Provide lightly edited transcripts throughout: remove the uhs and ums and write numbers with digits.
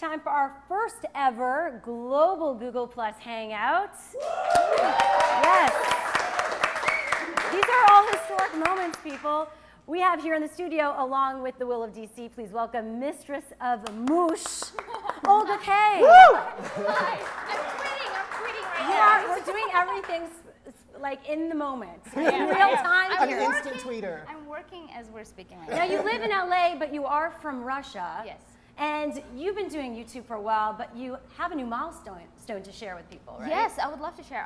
time for our first ever global Google Plus Hangout. Yes. These are all historic moments, people. We have here in the studio, along with the Will of DC, please welcome Mistress of Moosh, Olga K. Woo! Hi. I'm tweeting right now. We're doing everything like in the moment, in real time. I'm an instant tweeter. I'm working as we're speaking right now. now. You live in LA, but you are from Russia. Yes. And you've been doing YouTube for a while, but you have a new milestone to share with people, right? Yes, I would love to share.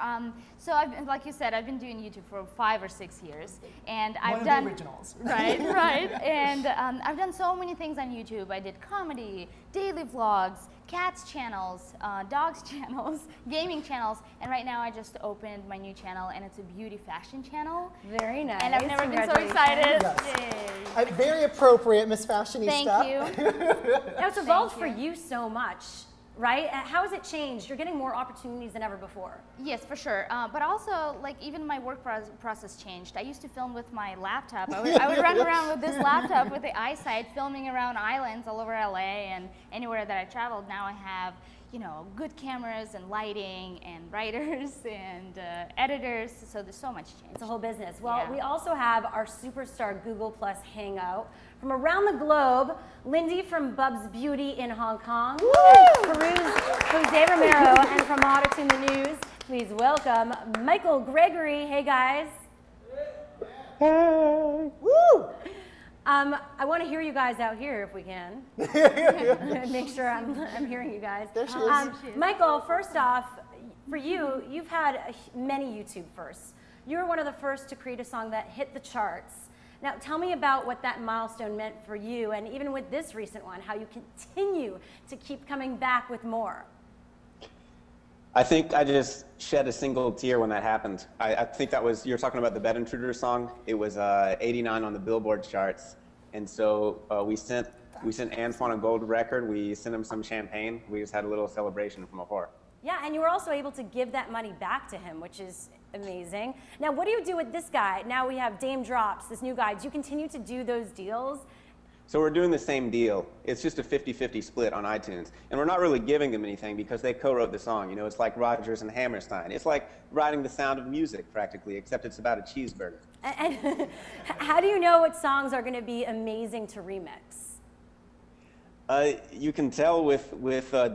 So I've been, like you said, I've been doing YouTube for 5 or 6 years, and I've done the originals. Right, right. And I've done so many things on YouTube. I did comedy, daily vlogs, cats channels, dogs channels, gaming channels, and right now I just opened my new channel, and it's a beauty fashion channel. Very nice. And I've never been so excited. Yes. Very appropriate, Miss Fashionista. Thank you. Now it's evolved for you so much, right? How has it changed? You're getting more opportunities than ever before. Yes, for sure. But also, like, even my work process changed. I used to film with my laptop. I would run around with this laptop with the eyesight, filming around islands all over LA and anywhere that I traveled. Now I have, you know, good cameras and lighting and writers and editors, so there's so much change. It's a whole business. Well, we also have our superstar Google Plus Hangout from around the globe. Lindy from Bub's Beauty in Hong Kong, Peru's Jose Romero, and from Auditing the News, please welcome Michael Gregory. Hey guys. Hey. Woo! I want to hear you guys out here if we can. Make sure I'm hearing you guys. There she is. Michael, first off, for you, you've had many YouTube firsts. You were one of the first to create a song that hit the charts. Now, tell me about what that milestone meant for you, and even with this recent one, how you continue to keep coming back with more. I think I just shed a single tear when that happened. I think that was, you're talking about the Bed Intruder song. It was 89 on the Billboard charts. And so we sent Antoine a gold record. We sent him some champagne. We just had a little celebration from afar. Yeah, and you were also able to give that money back to him, which is amazing. Now, what do you do with this guy? Now we have Dame Drops, this new guy. Do you continue to do those deals? So we're doing the same deal. It's just a 50-50 split on iTunes. And we're not really giving them anything because they co-wrote the song. You know, it's like Rodgers and Hammerstein. It's like writing The Sound of Music, practically, except it's about a cheeseburger. And how do you know what songs are going to be amazing to remix? You can tell with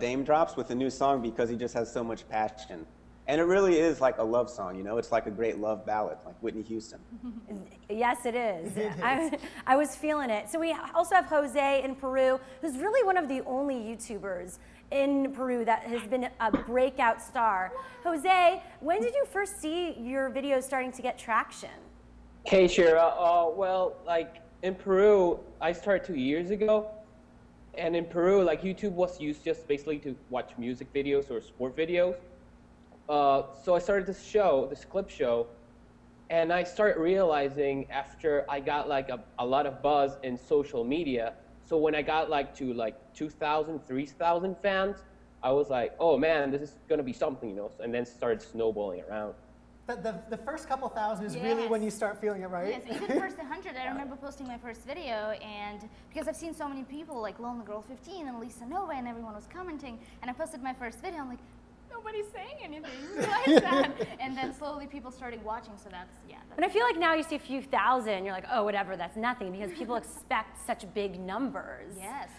Dame Drops, with the new song, because he just has so much passion. And it really is like a love song, you know? It's like a great love ballad, like Whitney Houston. Yes, it is. I was feeling it. So we also have Jose in Peru, who's really one of the only YouTubers in Peru that has been a breakout star. Jose, when did you first see your videos starting to get traction? Hey, Shira. Well, like in Peru, I started 2 years ago. And in Peru, like YouTube was used just basically to watch music videos or sport videos. So I started this show, this clip show, and I started realizing after I got like a lot of buzz in social media. So when I got like to like 2,000, 3,000 fans, I was like, oh man, this is gonna be something, you know, and then started snowballing around. The first couple thousand is really when you start feeling it, right? Yes, even first 100, I remember posting my first video, and because I've seen so many people like Lonely Girl 15 and Lisa Nova, and everyone was commenting, and I posted my first video, I'm like, nobody's saying anything, why is that? And then slowly people started watching, so that's, yeah. And I feel like now you see a few thousand, you're like, oh, whatever, that's nothing, because people expect such big numbers. Yes.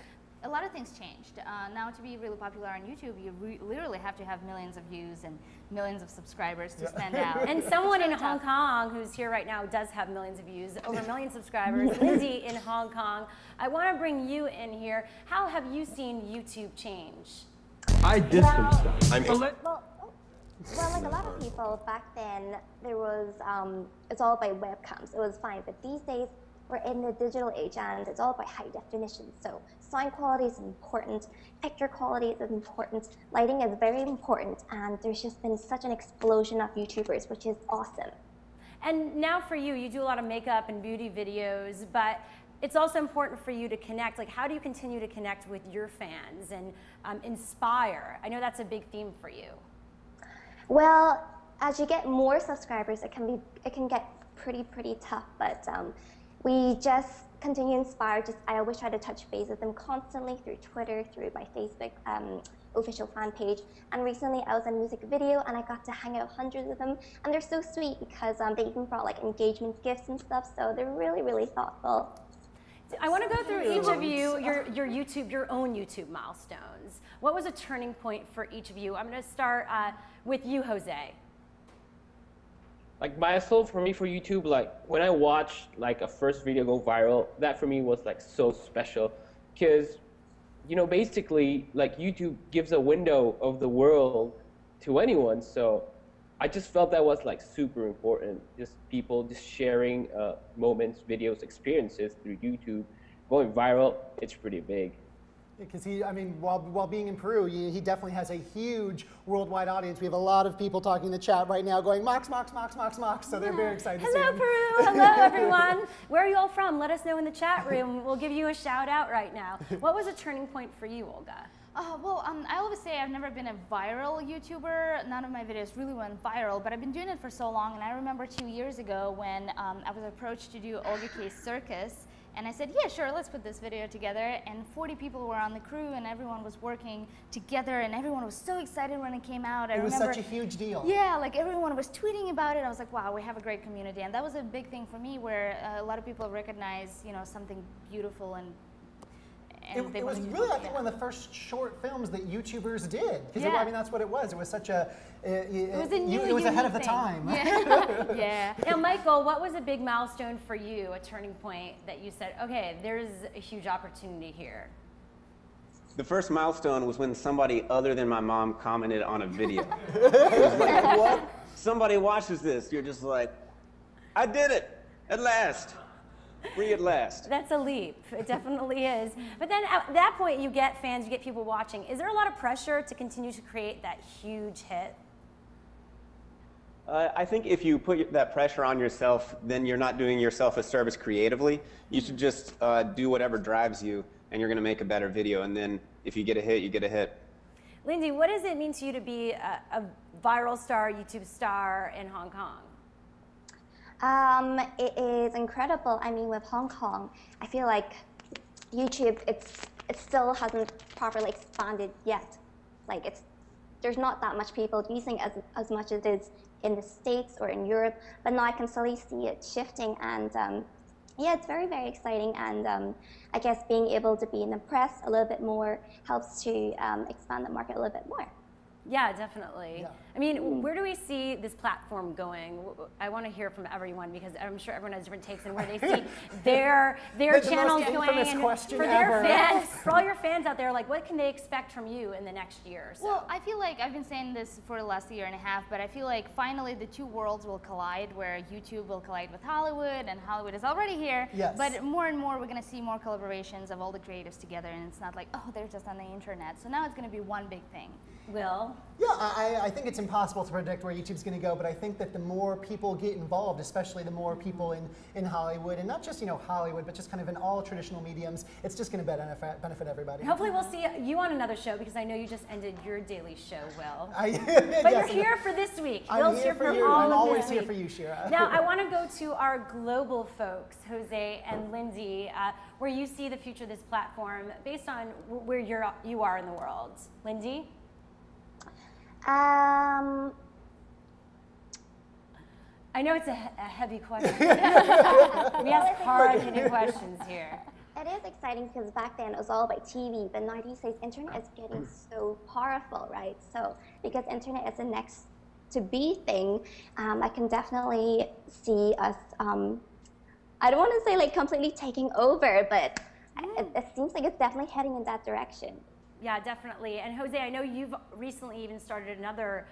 A lot of things changed. Now to be really popular on YouTube, you literally have to have millions of views and millions of subscribers to stand out. And someone in Hong Kong who's here right now does have millions of views, over 1 million subscribers. Lindsay in Hong Kong. I want to bring you in here. How have you seen YouTube change? I did some stuff. Well, like a lot of people back then, there was, it's all by webcams. It was fine, but these days, we're in the digital age and it's all about high definition. So sound quality is important, picture quality is important, lighting is very important, and there's just been such an explosion of YouTubers, which is awesome. And now for you, you do a lot of makeup and beauty videos, but it's also important for you to connect. Like, how do you continue to connect with your fans and inspire? I know that's a big theme for you. Well, as you get more subscribers, it can get pretty tough, but we just continue to inspire. Just I always try to touch base with them constantly through Twitter, through my Facebook official fan page. And recently I was in a music video and I got to hang out hundreds of them, and they're so sweet because they even brought like engagement gifts and stuff. So they're really, really thoughtful. I want to go through each of you, your own YouTube milestones. What was a turning point for each of you? I'm going to start with you, Jose. Like milestone for me for YouTube, like when I watched like a first video go viral, that for me was like so special, because you know basically like YouTube gives a window of the world to anyone. So I just felt that was like super important. Just people just sharing moments, videos, experiences through YouTube, going viral. It's pretty big. Because I mean, while being in Peru, he definitely has a huge worldwide audience. We have a lot of people talking in the chat right now going, Mox, Mox, Mox, Mox, Mox. So they're very excited to see Hello, him. Peru. Hello, everyone. Where are you all from? Let us know in the chat room. We'll give you a shout out right now. What was a turning point for you, Olga? I always say I've never been a viral YouTuber. None of my videos really went viral, but I've been doing it for so long. And I remember 2 years ago when I was approached to do Olga K's Circus. And I said, yeah, sure, let's put this video together. And 40 people were on the crew, and everyone was working together, and everyone was so excited when it came out. It was such a huge deal. Yeah, like everyone was tweeting about it. I was like, wow, we have a great community. And that was a big thing for me, where a lot of people recognize, you know, something beautiful and it was really, I think, one of the first short films that YouTubers did. Because I mean, that's what it was. It was such a, it was ahead of the time. Yeah. Yeah. Now, Michael, what was a big milestone for you, a turning point that you said, okay, there's a huge opportunity here? The first milestone was when somebody other than my mom commented on a video. It was like, what? Somebody watches this. You're just like, I did it at last. Free at last. That's a leap. It definitely is. But then at that point, you get fans, you get people watching. Is there a lot of pressure to continue to create that huge hit? I think if you put that pressure on yourself, then you're not doing yourself a service creatively. You should just do whatever drives you, and you're going to make a better video. And then if you get a hit, you get a hit. Lindy, what does it mean to you to be a viral star, YouTube star in Hong Kong? It is incredible. I mean, with Hong Kong, I feel like YouTube, it still hasn't properly expanded yet. Like there's not that much people using as much as it is in the States or in Europe, but now I can slowly see it shifting, and yeah, it's very, very exciting, and I guess being able to be in the press a little bit more helps to expand the market a little bit more. Yeah, definitely. Yeah. I mean, where do we see this platform going? I want to hear from everyone, because I'm sure everyone has different takes on where they see their channels going. And for their fans, for all your fans out there, like, what can they expect from you in the next year or so? Well, I feel like I've been saying this for the last year and a half, but I feel like finally the two worlds will collide, where YouTube will collide with Hollywood, and Hollywood is already here. Yes. But more and more, we're going to see more collaborations of all the creatives together, and it's not like, oh, they're just on the internet. So now it's going to be one big thing. Will? Yeah, I think it's impossible to predict where YouTube's going to go, but I think that the more people get involved, especially the more people in Hollywood, and not just, you know, Hollywood, but just kind of in all traditional mediums, it's just going to benefit everybody. Hopefully we'll see you on another show, because I know you just ended your daily show, Will. But yes, you're here for this week. I'm here for you. I'm always here for you, Shira. Now, I want to go to our global folks, Jose and Lindsay, where you see the future of this platform based on where you are in the world. Lindsay? Um, I know it's a heavy question. We ask hard-hitting questions here. It is exciting because back then it was all about TV, but now these days internet is getting so powerful, right? So because internet is the next to be thing, I can definitely see us, I don't want to say like completely taking over, but it seems like it's definitely heading in that direction. Yeah, definitely. And Jose, I know you've recently even started another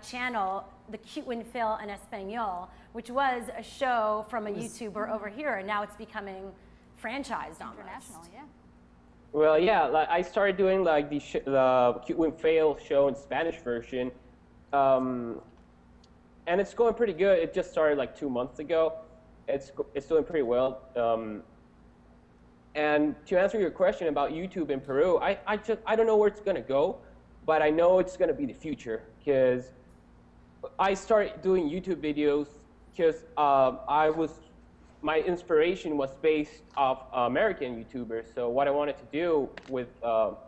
channel, The Cute Win Phil en Espanol, which was a show from a YouTuber over here, and now it's becoming franchised almost. International, yeah. Well, yeah, like I started doing like the Cute Win Fail show in Spanish version, and it's going pretty good. It just started like 2 months ago. It's doing pretty well. And to answer your question about YouTube in Peru, I don't know where it's gonna go, but I know it's gonna be the future, because I started doing YouTube videos because I was my inspiration was based off American YouTubers. So what I wanted to do with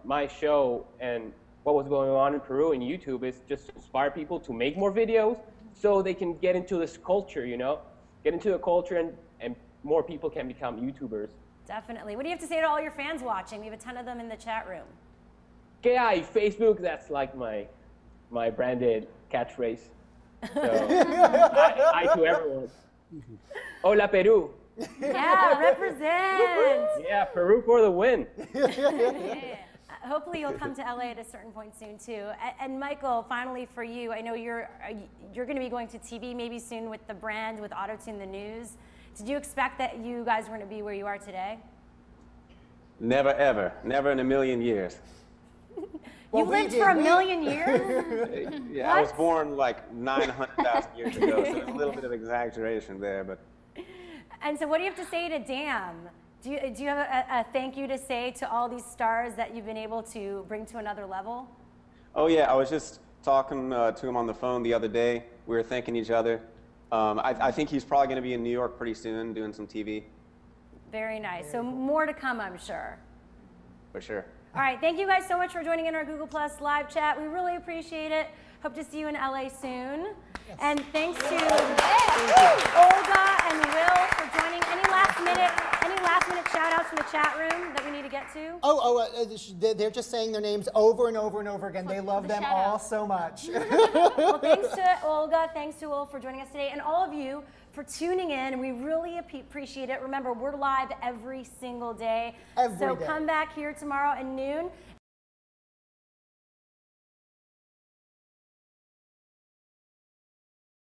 my show and what was going on in Peru and YouTube is just inspire people to make more videos so they can get into this culture, you know? Get into the culture and more people can become YouTubers. Definitely. What do you have to say to all your fans watching? We have a ton of them in the chat room. Yeah, Facebook, that's like my branded catchphrase. So, hi to everyone. Hola, Peru. Yeah, represent. Yeah, Peru for the win. Yeah. Hopefully you'll come to LA at a certain point soon too. And Michael, finally for you, I know you're going to be going to TV maybe soon with the brand, with AutoTune the News. Did you expect that you guys were going to be where you are today? Never ever, never in a million years. You lived for a million years? Yeah, I was born like 900,000 years ago, so there's a little bit of exaggeration there, but. And so what do you have to say to Dan? Do you have a thank you to say to all these stars that you've been able to bring to another level? Oh yeah, I was just talking to him on the phone the other day. We were thanking each other. I think he's probably going to be in New York pretty soon doing some TV. Very nice. So more to come, I'm sure. For sure. All right, thank you guys so much for joining in our Google Plus live chat. We really appreciate it. Hope to see you in LA soon. Yes. And thanks to Olga and Will for joining. Any last minute shout outs from the chat room that we need to get to? They're just saying their names over and over and over again. They love them all so much. Well, thanks to Olga, thanks to Will for joining us today, and all of you for tuning in. We really appreciate it. Remember, we're live every single day. So come back here tomorrow at noon.